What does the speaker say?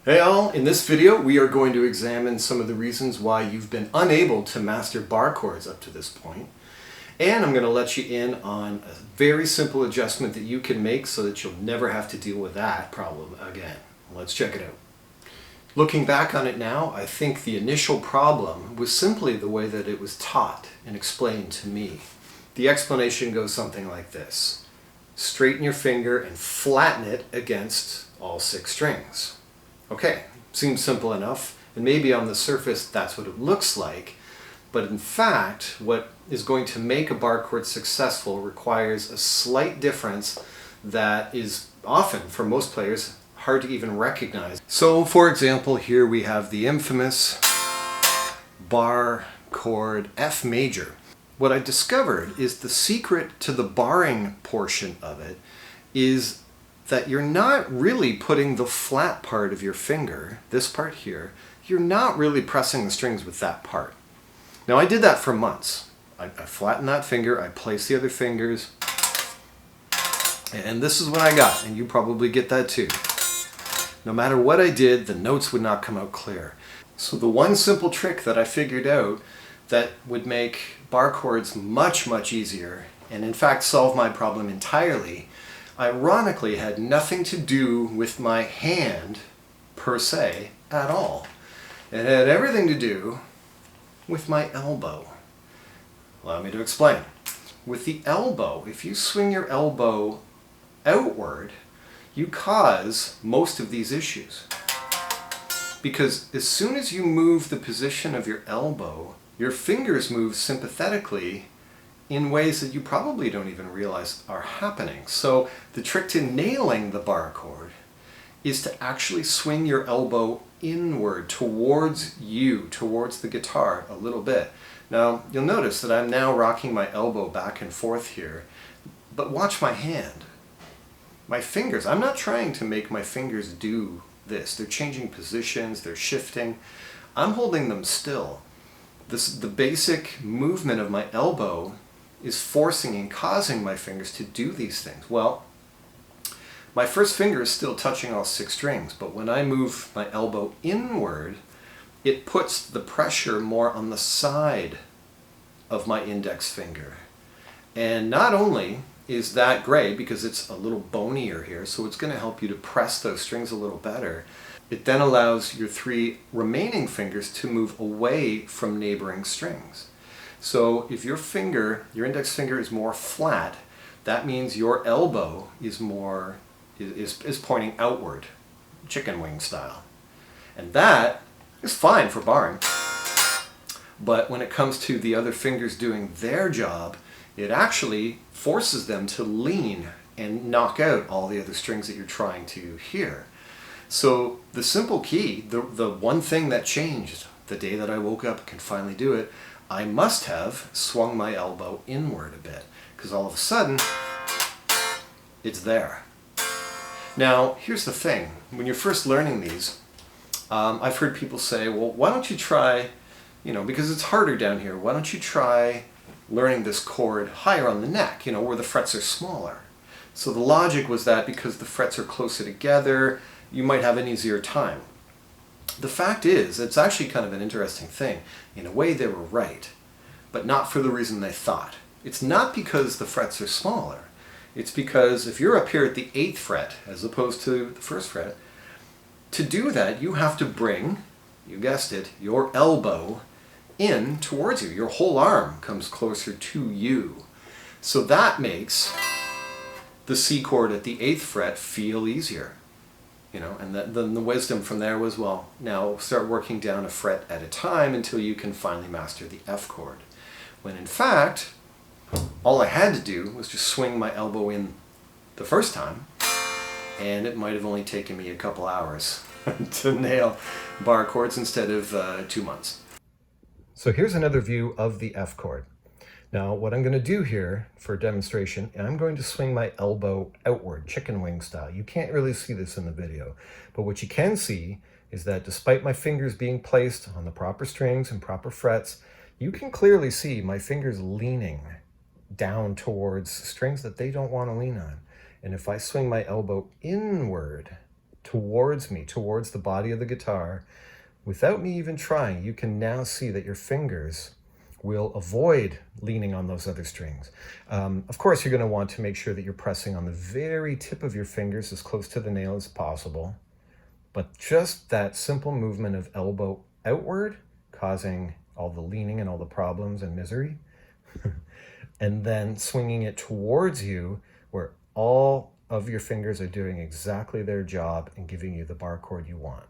Hey all, in this video we are going to examine some of the reasons why you've been unable to master bar chords up to this point. And I'm going to let you in on a very simple adjustment that you can make so that you'll never have to deal with that problem again. Let's check it out. Looking back on it now, I think the initial problem was simply the way that it was taught and explained to me. The explanation goes something like this. Straighten your finger and flatten it against all 6 strings. Okay, seems simple enough, and maybe on the surface that's what it looks like, but in fact what is going to make a bar chord successful requires a slight difference that is often, for most players, hard to even recognize. So for example, here we have the infamous bar chord F major. What I discovered is the secret to the barring portion of it is that you're not really putting the flat part of your finger, this part here, you're not really pressing the strings with that part. Now I did that for months. I flattened that finger, I placed the other fingers, and this is what I got, and you probably get that too. No matter what I did, the notes would not come out clear. So the one simple trick that I figured out that would make bar chords much, much easier, and in fact solve my problem entirely, ironically had nothing to do with my hand per se at all. It had everything to do with my elbow. Allow me to explain. With the elbow, if you swing your elbow outward, you cause most of these issues. Because as soon as you move the position of your elbow, your fingers move sympathetically in ways that you probably don't even realize are happening. So the trick to nailing the bar chord is to actually swing your elbow inward towards you, towards the guitar a little bit. Now you'll notice that I'm now rocking my elbow back and forth here, but watch my hand. My fingers, I'm not trying to make my fingers do this. They're changing positions, they're shifting. I'm holding them still. The basic movement of my elbow is forcing and causing my fingers to do these things. Well, my first finger is still touching all 6 strings, but when I move my elbow inward, it puts the pressure more on the side of my index finger. And not only is that great because it's a little bonier here, so it's going to help you to press those strings a little better, it then allows your 3 remaining fingers to move away from neighboring strings. So if your finger, your index finger is more flat, that means your elbow is pointing outward, chicken wing style. And that is fine for barring. But when it comes to the other fingers doing their job, it actually forces them to lean and knock out all the other strings that you're trying to hear. So the simple key, the one thing that changed the day that I woke up and could finally do it, I must have swung my elbow inward a bit, because all of a sudden, it's there. Now, here's the thing. When you're first learning these, I've heard people say, well, why don't you try, because it's harder down here, why don't you try learning this chord higher on the neck, where the frets are smaller. So the logic was that because the frets are closer together, you might have an easier time. The fact is, it's actually kind of an interesting thing. In a way, they were right, but not for the reason they thought. It's not because the frets are smaller. It's because if you're up here at the 8th fret, as opposed to the 1st fret, to do that, you have to bring, you guessed it, your elbow in towards you. Your whole arm comes closer to you. So that makes the C chord at the 8th fret feel easier. And then the wisdom from there was, well, now start working down a fret at a time until you can finally master the F chord. When in fact, all I had to do was just swing my elbow in the first time, and it might have only taken me a couple hours to nail bar chords instead of 2 months. So here's another view of the F chord. Now what I'm going to do here for demonstration, I'm going to swing my elbow outward, chicken wing style. You can't really see this in the video, but what you can see is that despite my fingers being placed on the proper strings and proper frets, you can clearly see my fingers leaning down towards strings that they don't want to lean on. And if I swing my elbow inward, towards me, towards the body of the guitar, without me even trying, you can now see that your fingers will avoid leaning on those other strings. Of course, you're going to want to make sure that you're pressing on the very tip of your fingers as close to the nail as possible. But just that simple movement of elbow outward, causing all the leaning and all the problems and misery, and then swinging it towards you where all of your fingers are doing exactly their job and giving you the bar chord you want.